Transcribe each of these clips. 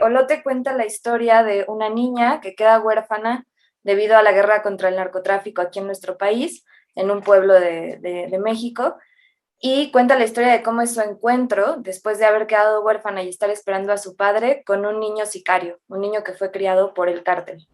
Olote cuenta la historia de una niña que queda huérfana debido a la guerra contra el narcotráfico aquí en nuestro país, en un pueblo de México, y cuenta la historia de cómo es su encuentro después de haber quedado huérfana y estar esperando a su padre con un niño sicario, un niño que fue criado por el cártel.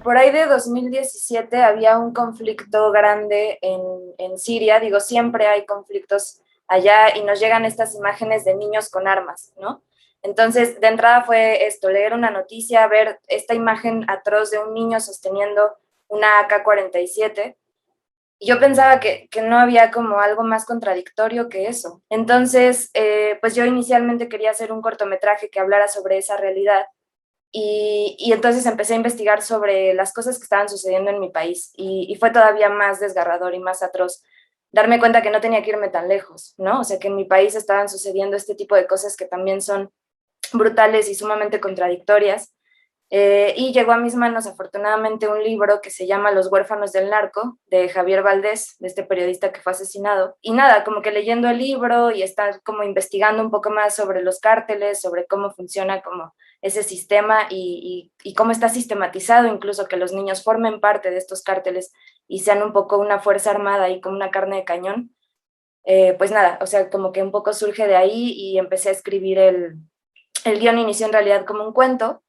Por ahí de 2017 había un conflicto grande en Siria, digo, siempre hay conflictos allá y nos llegan estas imágenes de niños con armas, ¿no? Entonces, de entrada fue esto, leer una noticia, ver esta imagen atroz de un niño sosteniendo una AK-47, y yo pensaba que no había como algo más contradictorio que eso. Entonces, pues yo inicialmente quería hacer un cortometraje que hablara sobre esa realidad y entonces empecé a investigar sobre las cosas que estaban sucediendo en mi país y fue todavía más desgarrador y más atroz darme cuenta que no tenía que irme tan lejos, ¿no? O sea, que en mi país estaban sucediendo este tipo de cosas que también son brutales y sumamente contradictorias. Y llegó a mis manos afortunadamente un libro que se llama Los huérfanos del narco, de Javier Valdés, de este periodista que fue asesinado. Y nada, como que leyendo el libro y estar como investigando un poco más sobre los cárteles, sobre cómo funciona como ese sistema y cómo está sistematizado incluso que los niños formen parte de estos cárteles y sean un poco una fuerza armada y como una carne de cañón. Pues nada, o sea, como que un poco surge de ahí y empecé a escribir el guión inició en realidad como un cuento.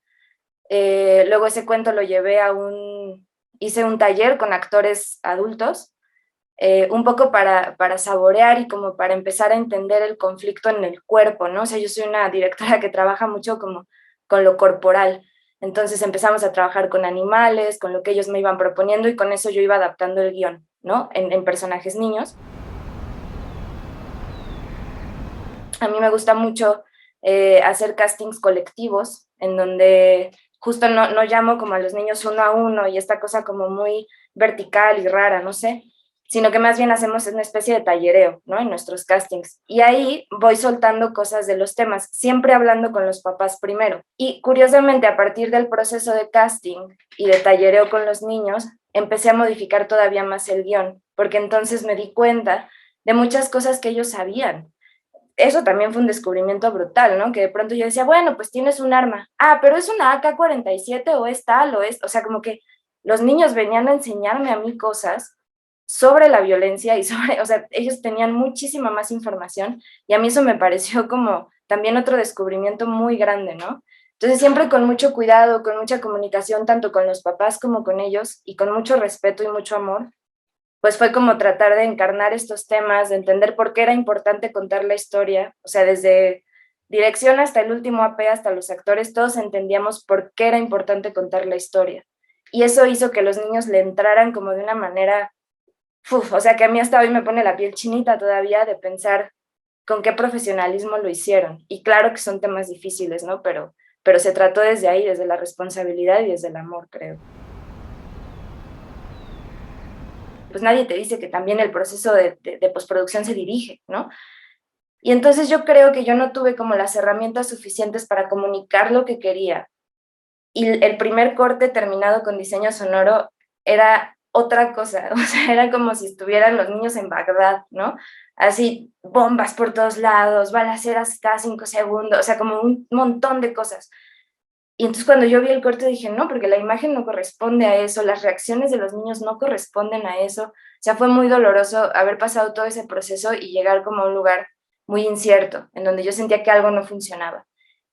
Luego ese cuento lo llevé hice un taller con actores adultos, un poco para saborear y como para empezar a entender el conflicto en el cuerpo, ¿no? O sea, yo soy una directora que trabaja mucho como con lo corporal. Entonces empezamos a trabajar con animales, con lo que ellos me iban proponiendo y con eso yo iba adaptando el guión, ¿no? En personajes niños. A mí me gusta mucho hacer castings colectivos en donde justo no llamo como a los niños uno a uno y esta cosa como muy vertical y rara, no sé, sino que más bien hacemos una especie de tallereo, ¿no? En nuestros castings. Y ahí voy soltando cosas de los temas, siempre hablando con los papás primero. Y curiosamente, a partir del proceso de casting y de tallereo con los niños, empecé a modificar todavía más el guión, porque entonces me di cuenta de muchas cosas que ellos sabían. Eso también fue un descubrimiento brutal, ¿no? Que de pronto yo decía, bueno, pues tienes un arma. Ah, pero es una AK-47 o es tal o es, o sea, como que los niños venían a enseñarme a mí cosas sobre la violencia y sobre, o sea, ellos tenían muchísima más información y a mí eso me pareció como también otro descubrimiento muy grande, ¿no? Entonces siempre con mucho cuidado, con mucha comunicación, tanto con los papás como con ellos y con mucho respeto y mucho amor, pues fue como tratar de encarnar estos temas, de entender por qué era importante contar la historia, o sea, desde dirección hasta el último AP, hasta los actores, todos entendíamos por qué era importante contar la historia. Y eso hizo que los niños le entraran como de una manera, o sea, que a mí hasta hoy me pone la piel chinita todavía de pensar con qué profesionalismo lo hicieron. Y claro que son temas difíciles, ¿no? Pero se trató desde ahí, desde la responsabilidad y desde el amor, creo. Pues nadie te dice que también el proceso de postproducción se dirige, ¿no? Y entonces yo creo que yo no tuve como las herramientas suficientes para comunicar lo que quería. Y el primer corte terminado con diseño sonoro era otra cosa, o sea, era como si estuvieran los niños en Bagdad, ¿no? Así, bombas por todos lados, balaceras cada 5 segundos, o sea, como un montón de cosas. Y entonces cuando yo vi el corte dije, no, porque la imagen no corresponde a eso, las reacciones de los niños no corresponden a eso. O sea, fue muy doloroso haber pasado todo ese proceso y llegar como a un lugar muy incierto, en donde yo sentía que algo no funcionaba.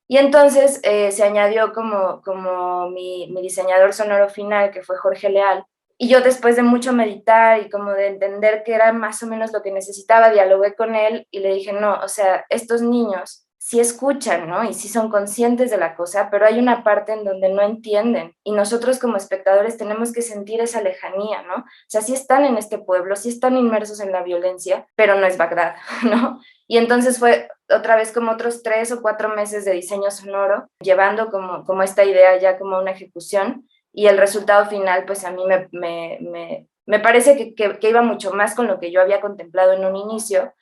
Y entonces se añadió como mi diseñador sonoro final, que fue Jorge Leal. Y yo después de mucho meditar y como de entender que era más o menos lo que necesitaba, dialogué con él y le dije, no, o sea, estos niños sí escuchan, ¿no? Y sí son conscientes de la cosa, pero hay una parte en donde no entienden. Y nosotros como espectadores tenemos que sentir esa lejanía, ¿no? O sea, sí están en este pueblo, sí están inmersos en la violencia, pero no es Bagdad, ¿no? Y entonces fue otra vez como otros 3 o 4 meses de diseño sonoro, llevando como esta idea ya como una ejecución y el resultado final pues a mí me parece que iba mucho más con lo que yo había contemplado en un inicio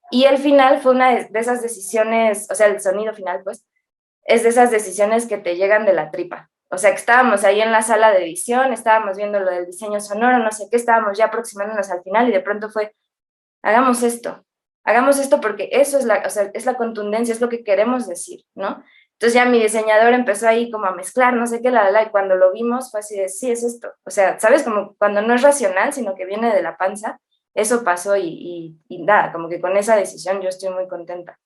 y el final fue una de esas decisiones, o sea, el sonido final pues es de esas decisiones que te llegan de la tripa. O sea, que estábamos ahí en la sala de edición, estábamos viendo lo del diseño sonoro, no sé qué, estábamos ya aproximándonos al final y de pronto fue, hagamos esto, hagamos esto porque eso es o sea, es la contundencia, es lo que queremos decir, ¿no? Entonces ya mi diseñador empezó ahí como a mezclar, no sé qué, y cuando lo vimos fue así de, sí, es esto. O sea, ¿sabes? Como cuando no es racional, sino que viene de la panza, eso pasó y nada, como que con esa decisión yo estoy muy contenta.